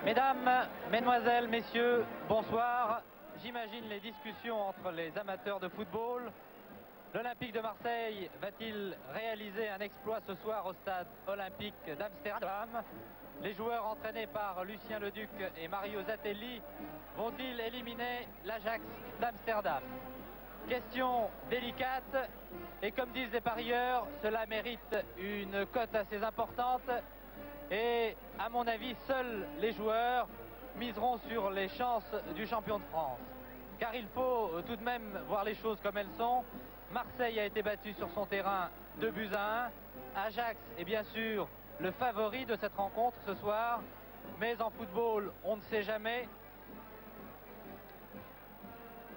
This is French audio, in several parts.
Mesdames, Mesdemoiselles, Messieurs, bonsoir. J'imagine les discussions entre les amateurs de football. L'Olympique de Marseille va-t-il réaliser un exploit ce soir au stade olympique d'Amsterdam? Les joueurs entraînés par Lucien Leduc et Mario Zatelli vont-ils éliminer l'Ajax d'Amsterdam? Question délicate et comme disent les parieurs, cela mérite une cote assez importante. Et à mon avis, seuls les joueurs miseront sur les chances du champion de France. Car il faut tout de même voir les choses comme elles sont. Marseille a été battu sur son terrain 2-1. Ajax est bien sûr le favori de cette rencontre ce soir. Mais en football, on ne sait jamais.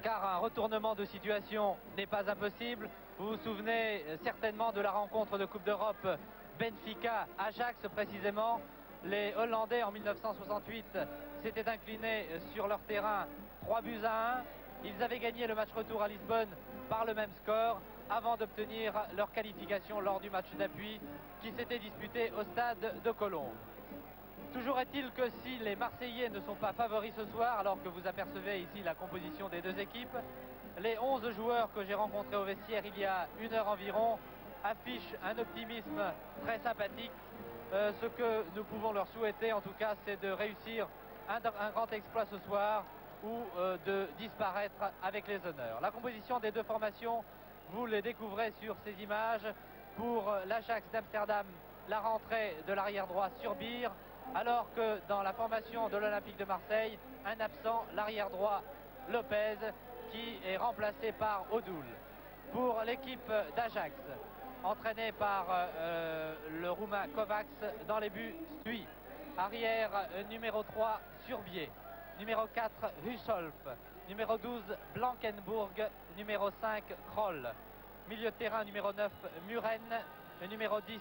Car un retournement de situation n'est pas impossible. Vous vous souvenez certainement de la rencontre de Coupe d'Europe Benfica-Ajax précisément. Les Hollandais en 1968 s'étaient inclinés sur leur terrain 3-1. Ils avaient gagné le match retour à Lisbonne par le même score avant d'obtenir leur qualification lors du match d'appui qui s'était disputé au stade de Colombes. Toujours est-il que si les Marseillais ne sont pas favoris ce soir, alors que vous apercevez ici la composition des deux équipes, les 11 joueurs que j'ai rencontrés au vestiaire il y a une heure environ affichent un optimisme très sympathique. Ce que nous pouvons leur souhaiter en tout cas, c'est de réussir un grand exploit ce soir ou de disparaître avec les honneurs. La composition des deux formations, vous les découvrez sur ces images. Pour l'Ajax d'Amsterdam, la rentrée de l'arrière droit sur Beer, alors que dans la formation de l'Olympique de Marseille, un absent, l'arrière droit Lopez, qui est remplacé par Odoul. Pour l'équipe d'Ajax, entraînée par le Roumain Kovacs, dans les buts suit arrière numéro 3 Surbier, numéro 4 Husolf, numéro 12 Blankenburg, numéro 5 Kroll, milieu de terrain numéro 9 Muren, numéro 10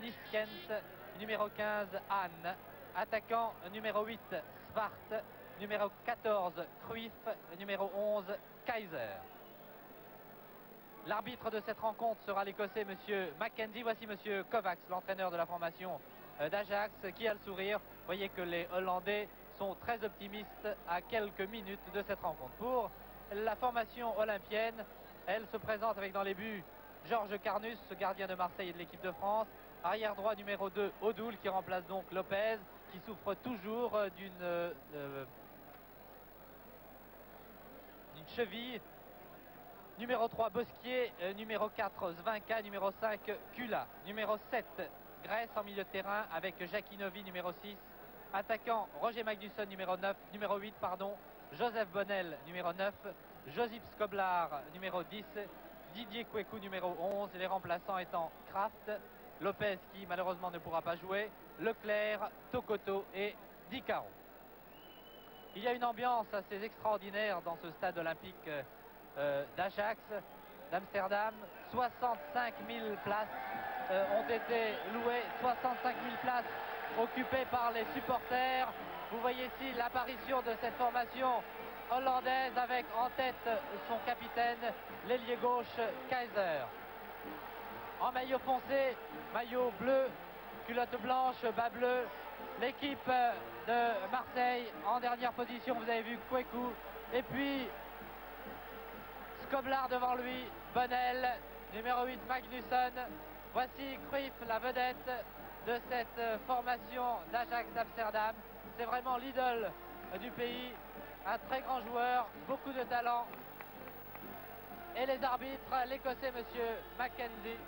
Niskent, numéro 15 Anne, attaquant numéro 8 Svart, numéro 14 Cruyff, numéro 11 Kaiser. L'arbitre de cette rencontre sera l'Écossais Monsieur Mackenzie. Voici Monsieur Kovacs, l'entraîneur de la formation d'Ajax, qui a le sourire. Vous voyez que les Hollandais sont très optimistes à quelques minutes de cette rencontre. Pour la formation olympienne, elle se présente avec dans les buts Georges Carnus, gardien de Marseille et de l'équipe de France. Arrière droit numéro 2, Odoul, qui remplace donc Lopez, qui souffre toujours d'une cheville. Numéro 3, Bosquier. Numéro 4, Zvinka. Numéro 5, Kula. Numéro 7, Grèce en milieu de terrain avec Jackie Novi, numéro 6. Attaquant, Roger Magnusson, numéro 8, Joseph Bonnel, numéro 9. Josip Skoblar, numéro 10. Didier Kweku, numéro 11. Les remplaçants étant Kraft, Lopez qui malheureusement ne pourra pas jouer, Leclerc, Tokoto et Dicaro. Il y a une ambiance assez extraordinaire dans ce stade olympique d'Ajax, d'Amsterdam. 65 000 places ont été louées, 65 000 places occupées par les supporters. Vous voyez ici l'apparition de cette formation hollandaise avec en tête son capitaine, l'ailier gauche Kaiser. En maillot foncé, maillot bleu, culotte blanche, bas bleu, l'équipe de Marseille en dernière position, vous avez vu Kweku, et puis Skoblar devant lui, Bonnel, numéro 8 Magnusson. Voici Cruyff, la vedette de cette formation d'Ajax d'Amsterdam. C'est vraiment l'idole du pays, un très grand joueur, beaucoup de talent. Et les arbitres, l'Écossais Monsieur Mackenzie.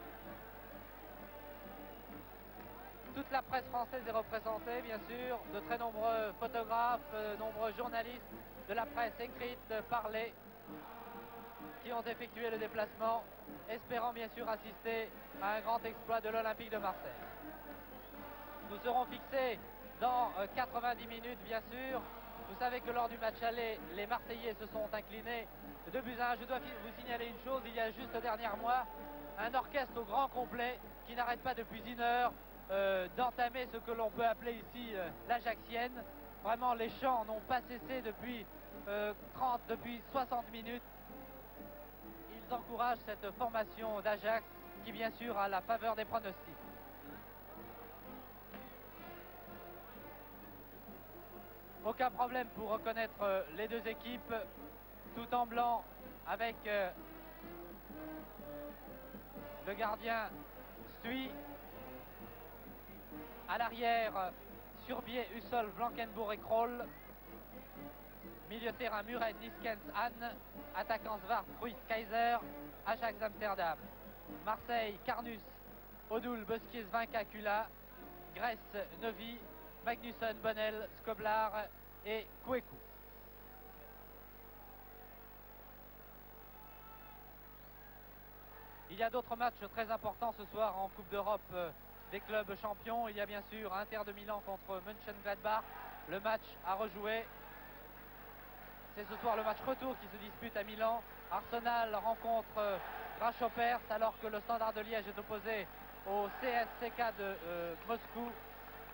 Toute la presse française est représentée, bien sûr, de très nombreux photographes, nombreux journalistes de la presse écrite, parlée, qui ont effectué le déplacement, espérant bien sûr assister à un grand exploit de l'Olympique de Marseille. Nous serons fixés dans 90 minutes, bien sûr. Vous savez que lors du match aller, les Marseillais se sont inclinés 2-1. Je dois vous signaler une chose, il y a juste dernière mois, un orchestre au grand complet qui n'arrête pas depuis une heure d'entamer ce que l'on peut appeler ici l'Ajaxienne. Vraiment, les chants n'ont pas cessé depuis 60 minutes. Ils encouragent cette formation d'Ajax qui, bien sûr, a la faveur des pronostics. Aucun problème pour reconnaître les deux équipes, tout en blanc avec le gardien Stuy. À l'arrière, Surbier, Hussol, Blankenbourg et Kroll. Milieu de terrain, Muret, Niskens, Anne. Attaquant Zwart, Ruiz, Kaiser. Ajax Amsterdam. Marseille, Carnus, Odoul, Bosquier, Zvinka, Kula. Grèce, Novi, Magnusson, Bonnel, Skoblar et Kouekou. Il y a d'autres matchs très importants ce soir en Coupe d'Europe des clubs champions. Il y a bien sûr Inter de Milan contre Mönchengladbach. Le match à rejouer. C'est ce soir le match retour qui se dispute à Milan. Arsenal rencontre Grasshopper alors que le Standard de Liège est opposé au CSKA de Moscou.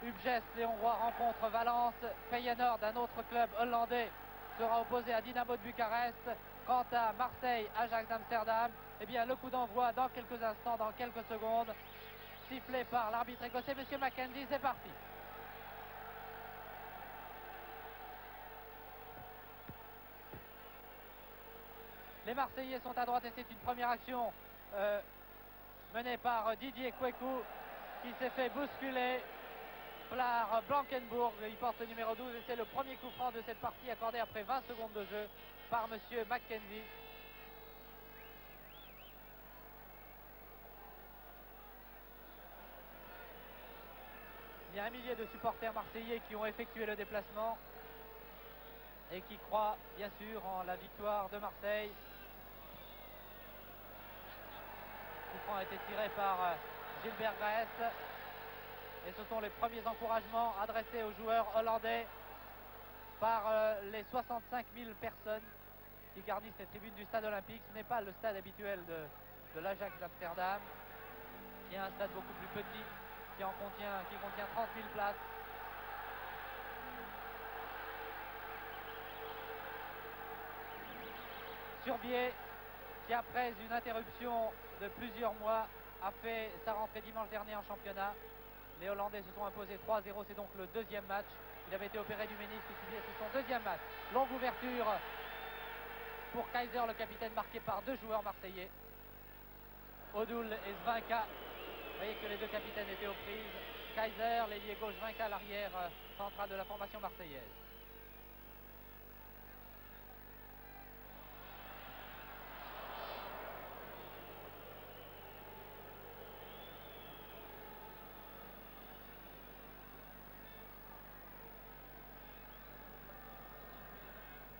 Ubgest, les Hongrois, rencontre Valence. Feyenoord, un autre club hollandais, sera opposé à Dynamo de Bucarest. Quant à Marseille, Ajax d'Amsterdam, eh bien le coup d'envoi dans quelques instants, dans quelques secondes, sifflé par l'arbitre écossais, Monsieur Mackenzie, c'est parti. Les Marseillais sont à droite et c'est une première action menée par Didier Kouekou qui s'est fait bousculer par Blankenbourg. Il porte le numéro 12 et c'est le premier coup franc de cette partie accordé après 20 secondes de jeu par Monsieur Mackenzie. Il y a un millier de supporters marseillais qui ont effectué le déplacement et qui croient bien sûr en la victoire de Marseille. Le coup franc a été tiré par Gilbert Graes et ce sont les premiers encouragements adressés aux joueurs hollandais par les 65 000 personnes qui garnissent les tribunes du stade olympique. Ce n'est pas le stade habituel de l'Ajax d'Amsterdam, qui est un stade beaucoup plus petit, qui contient 30 000 places. Surbier, qui après une interruption de plusieurs mois, a fait sa rentrée dimanche dernier en championnat. Les Hollandais se sont imposés 3-0, c'est donc le deuxième match. Il avait été opéré du ménisque, c'est son deuxième match. Longue ouverture pour Kaiser, le capitaine, marqué par deux joueurs marseillais, Odoul et Zvinka. Vous voyez que les deux capitaines étaient aux prises. Kaiser, l'ailier gauche, Zvinka, l'arrière central de la formation marseillaise.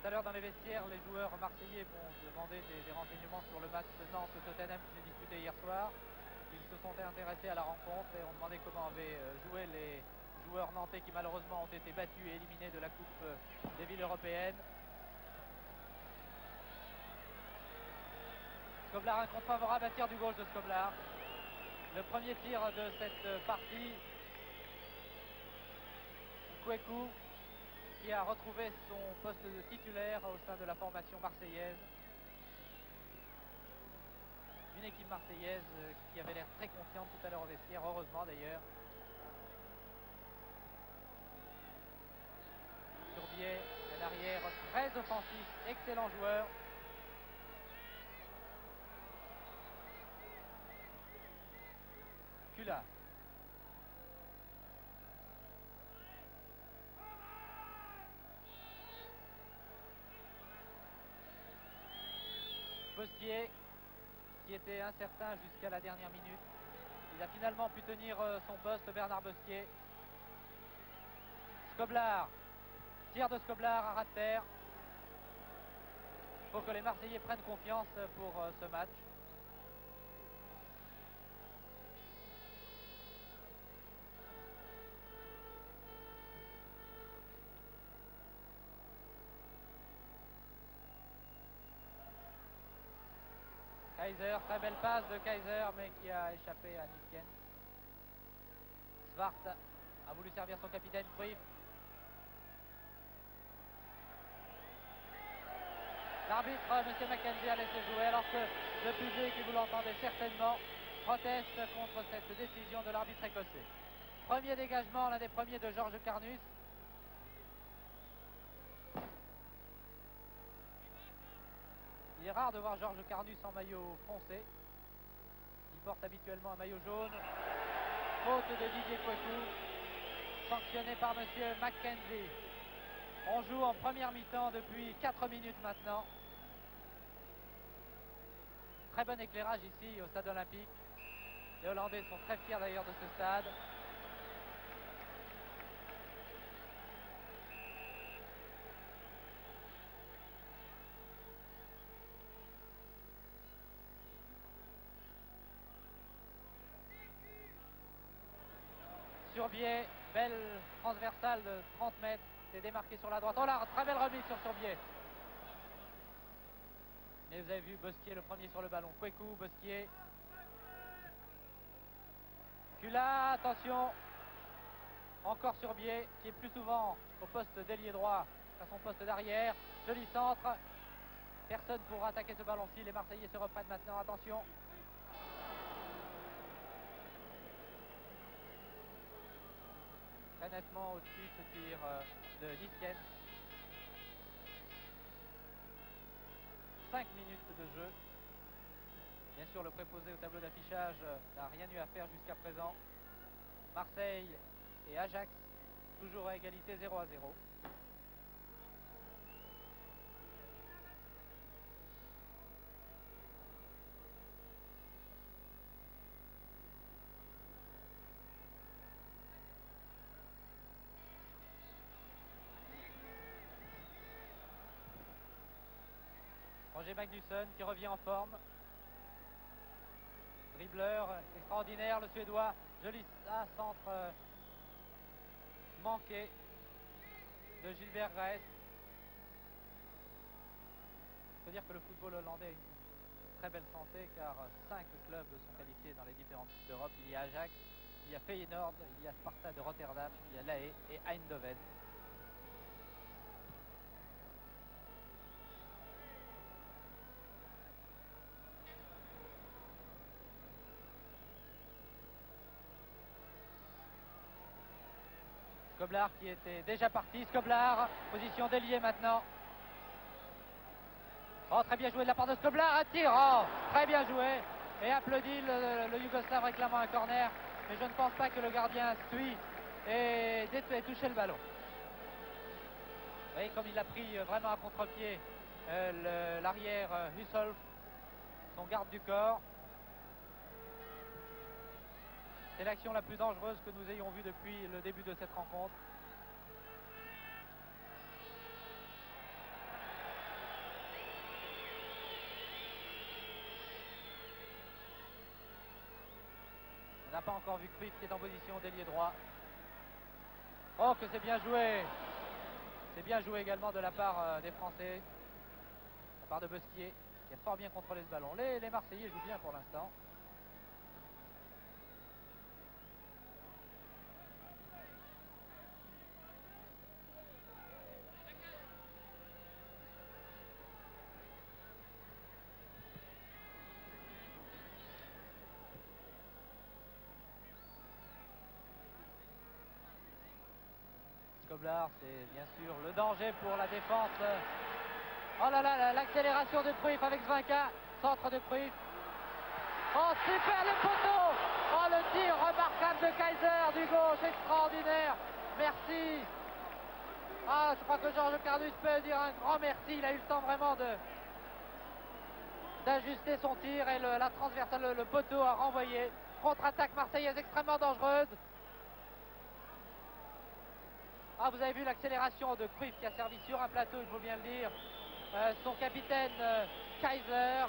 Tout à l'heure dans les vestiaires, les joueurs marseillais vont demander des renseignements sur le match Nantes-Tottenham qui s'est disputé hier soir. Ils se sont intéressés à la rencontre et ont demandé comment avaient joué les joueurs nantais qui malheureusement ont été battus et éliminés de la Coupe des villes européennes. Skoblar, un contre favorable, un tir du gauche de Skoblar. Le premier tir de cette partie. Kouekou, qui a retrouvé son poste de titulaire au sein de la formation marseillaise. Une équipe marseillaise qui avait l'air très confiante tout à l'heure au vestiaire, heureusement d'ailleurs. Surbier, un arrière très offensif, excellent joueur. Kula. Bosquier, qui était incertain jusqu'à la dernière minute. Il a finalement pu tenir son poste, Bernard Bosquier. Skoblar, tir de Skoblar à ras de terre. Il faut que les Marseillais prennent confiance pour ce match. Kaiser, très belle passe de Kaiser, mais qui a échappé à Niskens. Zwart a voulu servir son capitaine Cruyff. L'arbitre, M. Mackenzie, a laissé jouer alors que le public, et vous l'entendez certainement, proteste contre cette décision de l'arbitre écossais. Premier dégagement, l'un des premiers de Georges Carnus. Il est rare de voir Georges Carnus en maillot foncé. Il porte habituellement un maillot jaune. Faute de Didier Kweku, sanctionné par monsieur Mackenzie. On joue en première mi-temps depuis 4 minutes maintenant. Très bon éclairage ici au stade olympique. Les Hollandais sont très fiers d'ailleurs de ce stade. Surbier, belle transversale de 30 mètres, c'est démarqué sur la droite. Oh là, très belle remise sur Surbier. Et vous avez vu Bosquier le premier sur le ballon. Kweku, Bosquier. Kula, attention. Encore Surbier, qui est plus souvent au poste d'ailier droit qu'à son poste d'arrière. Joli centre. Personne pour attaquer ce ballon-ci. Les Marseillais se reprennent maintenant. Attention. Très nettement au-dessus ce tir de Niskens. 5 minutes de jeu. Bien sûr, le préposé au tableau d'affichage n'a rien eu à faire jusqu'à présent. Marseille et Ajax, toujours à égalité 0-0. Roger Magnusson qui revient en forme. Dribbleur extraordinaire, le Suédois. Joli centre manqué de Gilbert Grèce. Il faut dire que le football hollandais a une très belle santé car 5 clubs sont qualifiés dans les différentes Coupes d'Europe. Il y a Ajax, il y a Feyenoord, il y a Sparta de Rotterdam, il y a La Haye et Eindhoven. Skoblar qui était déjà parti. Skoblar, position d'ailier maintenant. Oh, très bien joué de la part de Skoblar. Un tir, oh, très bien joué. Et applaudit le Yougoslave réclamant un corner. Mais je ne pense pas que le gardien suit et touché le ballon. Vous voyez comme il a pris vraiment à contre-pied l'arrière Hussolf, son garde du corps. C'est l'action la plus dangereuse que nous ayons vue depuis le début de cette rencontre. On n'a pas encore vu Cruyff qui est en position d'ailier droit. Oh, que c'est bien joué! C'est bien joué également de la part des Français, de la part de Bosquier, qui a fort bien contrôlé ce ballon. Les Marseillais jouent bien pour l'instant. Skoblar, c'est bien sûr le danger pour la défense. Oh là là, l'accélération de Cruyff avec Zvinka, centre de Cruyff. Oh, super le poteau! Oh, le tir remarquable de Kaiser du gauche, extraordinaire. Merci. Ah, je crois que Georges Carnus peut dire un grand merci. Il a eu le temps vraiment d'ajuster son tir et la transversale, le poteau a renvoyé. Contre-attaque marseillaise extrêmement dangereuse. Ah, vous avez vu l'accélération de Cruyff qui a servi sur un plateau, il faut bien le dire. Son capitaine Kaiser.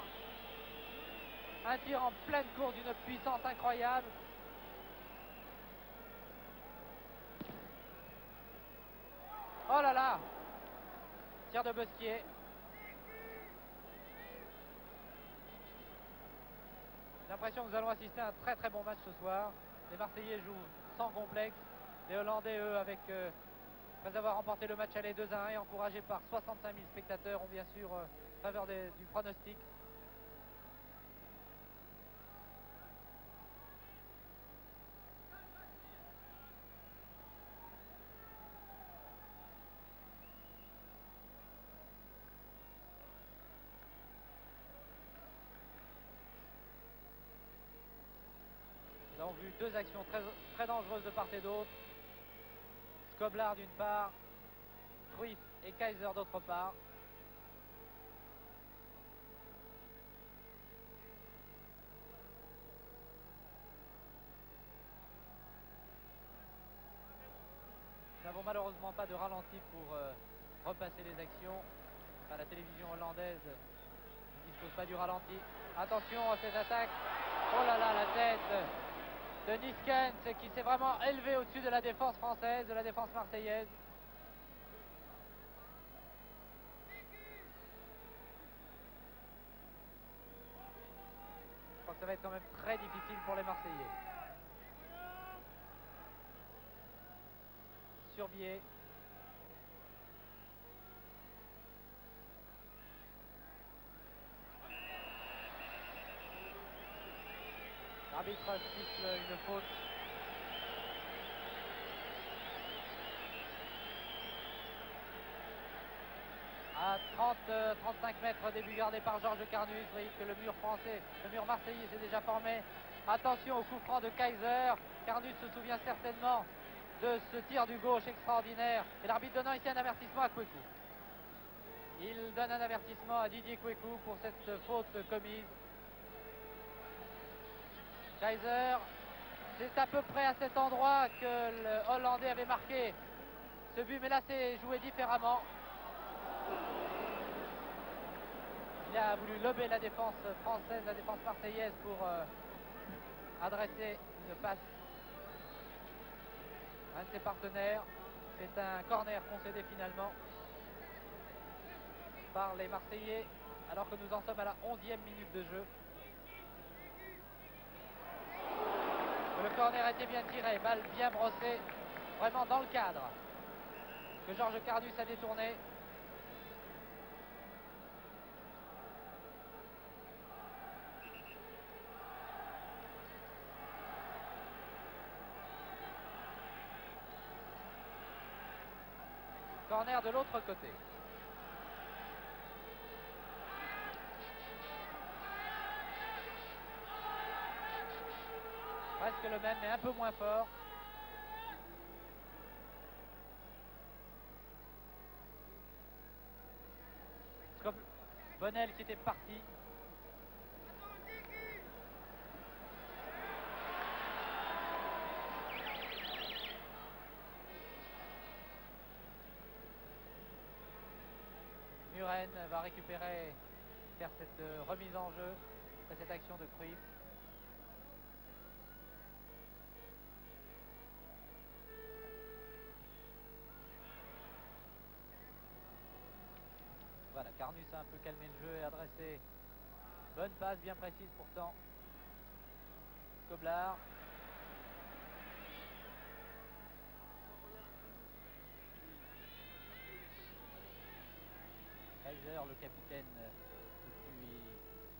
Un tir en pleine course d'une puissance incroyable. Oh là là! Tir de Bosquier. J'ai l'impression que nous allons assister à un très très bon match ce soir. Les Marseillais jouent sans complexe. Les Hollandais, eux, après avoir remporté le match aller 2-1 et encouragés par 65 000 spectateurs, ont bien sûr faveur du pronostic. avons vu deux actions très, très dangereuses de part et d'autre. Skoblar d'une part, Cruyff et Kaiser d'autre part. Nous n'avons malheureusement pas de ralenti pour repasser les actions. Enfin, la télévision hollandaise ne dispose pas du ralenti. Attention à cette attaque. Oh là là, la tête de Niskens qui s'est vraiment élevé au-dessus de la défense française, de la défense marseillaise. Je crois que ça va être quand même très difficile pour les Marseillais. Surbier. L'arbitre siffle une faute. À 30-35 mètres, début gardé par Georges Carnus. Vous voyez que le mur français, le mur marseillais s'est déjà formé. Attention au coup franc de Kaiser. Carnus se souvient certainement de ce tir du gauche extraordinaire. Et l'arbitre donnant ici un avertissement à Kweku. Il donne un avertissement à Didier Kweku pour cette faute commise. Kaiser, c'est à peu près à cet endroit que le Hollandais avait marqué ce but, mais là c'est joué différemment. Il a voulu lober la défense française, la défense marseillaise pour adresser une passe à un de ses partenaires. C'est un corner concédé finalement par les Marseillais alors que nous en sommes à la 11e minute de jeu. Le corner a été bien tiré, balle bien brossée, vraiment dans le cadre que Georges Carnus a détourné. Corner de l'autre côté. Presque le même, mais un peu moins fort. Bonnel qui était parti. Muren va récupérer, faire cette remise en jeu, cette action de Cruyff. Voilà, Carnus a un peu calmé le jeu et adressé. Bonne passe, bien précise pourtant. Skoblar. Kaiser, le capitaine depuis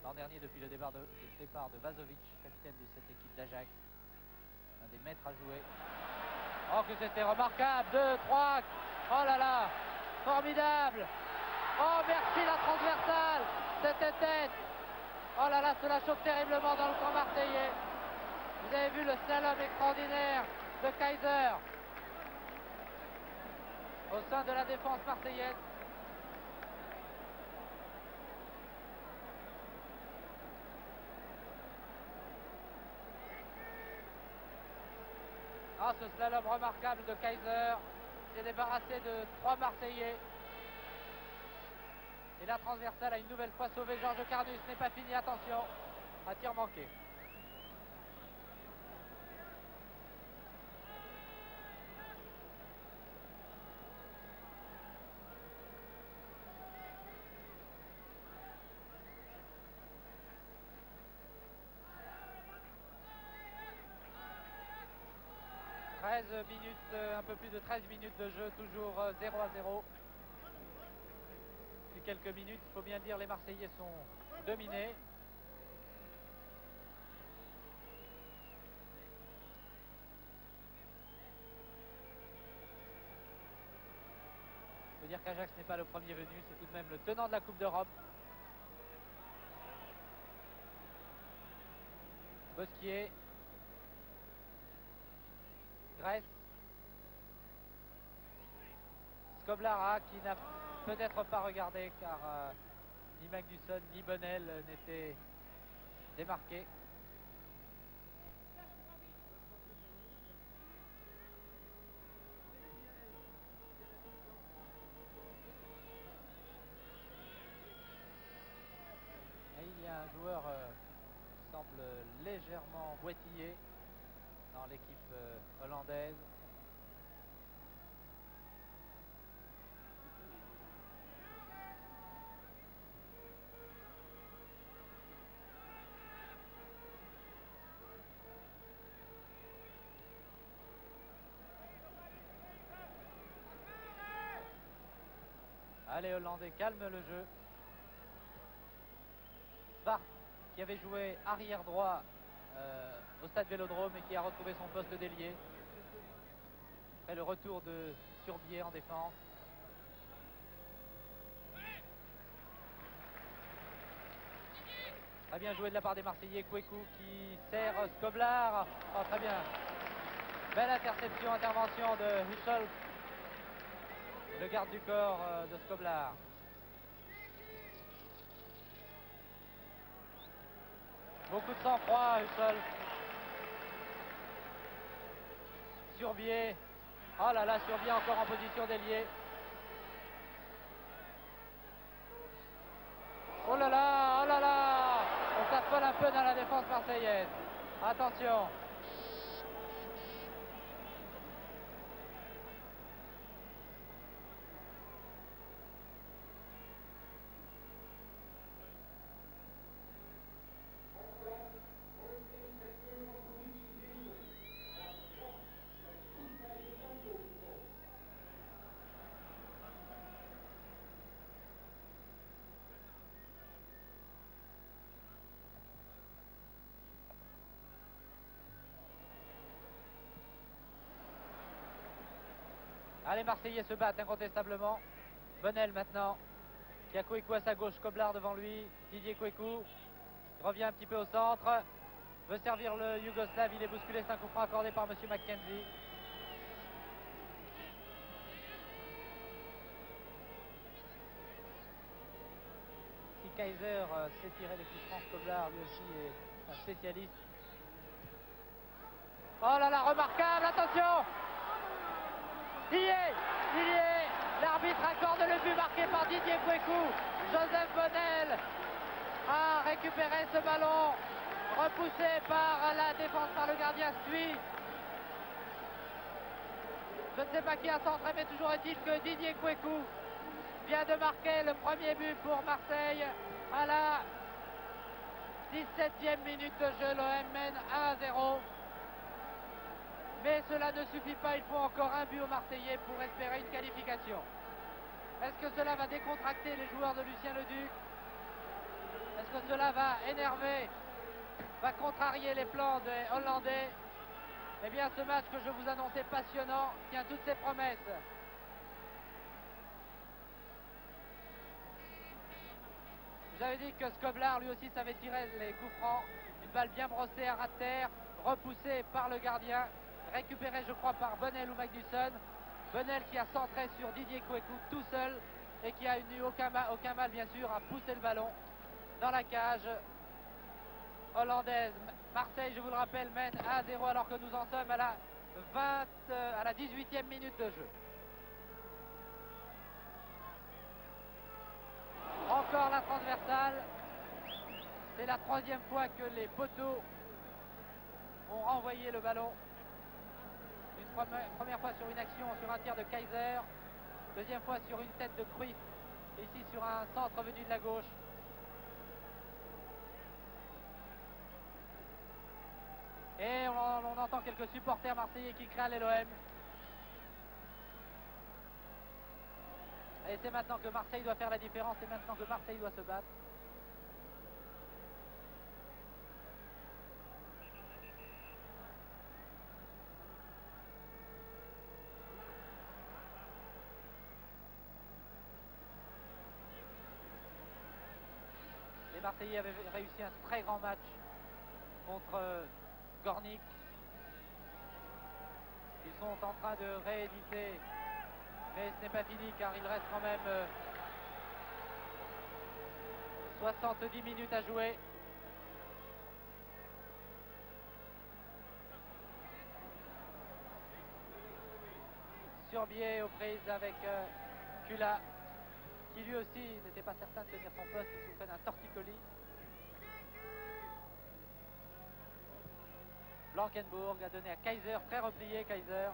l'an dernier, depuis le départ de Vazovic, capitaine de cette équipe d'Ajax. Un des maîtres à jouer. Oh que c'était remarquable, 2, 3, oh là là, formidable. Oh merci la transversale, c'était tête. Oh là là, cela choque terriblement dans le camp marseillais. Vous avez vu le slalom extraordinaire de Kaiser au sein de la défense marseillaise. Ah, ce slalom remarquable de Kaiser s'est débarrassé de 3 Marseillais. Et la transversale a une nouvelle fois sauvé Georges Carnus. N'est pas fini, attention, à tir manqué. Un peu plus de 13 minutes de jeu, toujours 0-0. Depuis quelques minutes, il faut bien le dire, les Marseillais sont dominés. Il faut dire qu'Ajax n'est pas le premier venu, c'est tout de même le tenant de la Coupe d'Europe. Bosquier. Grèce. Skoblara qui n'a peut-être pas regardé car ni Magnusson ni Bonnel n'étaient démarqués. Et il y a un joueur qui semble légèrement boitillé dans l'équipe hollandaise. Allez, Hollandais, calme le jeu. Bart, qui avait joué arrière droit au stade Vélodrome et qui a retrouvé son poste d'ailier. Après le retour de Surbier en défense. Très bien joué de la part des Marseillais. Kweku qui sert Skoblar. Oh, très bien. Belle interception, intervention de Huchel, le garde du corps de Skoblar. Beaucoup de sang-froid, Huchel. Surbier. Oh là là, Surbier encore en position d'ailier. Oh là là, oh là là. On s'affole un peu dans la défense marseillaise. Attention. Les Marseillais se battent incontestablement. Bonnel maintenant, qui a Kweku à sa gauche, Skoblar devant lui, Didier Kweku revient un petit peu au centre, veut servir le Yougoslave, il est bousculé, c'est un coup franc accordé par M. McKenzie. Si Kaiser sait tirer les coups francs, Skoblar lui aussi est un spécialiste. Oh là là, remarquable, attention! Il y est, l'arbitre accorde le but marqué par Didier Kweku. Joseph Bonnel a récupéré ce ballon, repoussé par la défense, par le gardien suisse. Je ne sais pas qui a centré, mais toujours est-il que Didier Kweku vient de marquer le premier but pour Marseille à la 17e minute de jeu. L'OM mène 1-0. Mais cela ne suffit pas, il faut encore un but aux Marseillais pour espérer une qualification. Est-ce que cela va décontracter les joueurs de Lucien Leduc? Est-ce que cela va énerver, va contrarier les plans des Hollandais? Eh bien, ce match que je vous annonçais passionnant tient toutes ses promesses. J'avais dit que Skoblar lui aussi savait tirer les coups francs. Une balle bien brossée à ras de terre, repoussée par le gardien, récupérée je crois par Bonnel ou Magnusson. Bonnel qui a centré sur Didier Kweku tout seul et qui a eu aucun mal bien sûr à pousser le ballon dans la cage hollandaise. Marseille, je vous le rappelle, mène 1-0 alors que nous en sommes à la 18e minute de jeu. Encore la transversale. C'est la troisième fois que les poteaux ont renvoyé le ballon. Une première fois sur une action, sur un tir de Kaiser. Deuxième fois sur une tête de Cruyff. Ici sur un centre venu de la gauche. Et on entend quelques supporters marseillais qui crient à l'OM. Et c'est maintenant que Marseille doit faire la différence. C'est maintenant que Marseille doit se battre. Les Marseillais avaient réussi un très grand match contre Gornik. Ils sont en train de rééditer. Mais ce n'est pas fini car il reste quand même 70 minutes à jouer. Surbier aux prises avec Kula, qui lui aussi n'était pas certain de tenir son poste, il souffrait d'un torticolis. Blankenburg a donné à Kaiser, très replié Kaiser.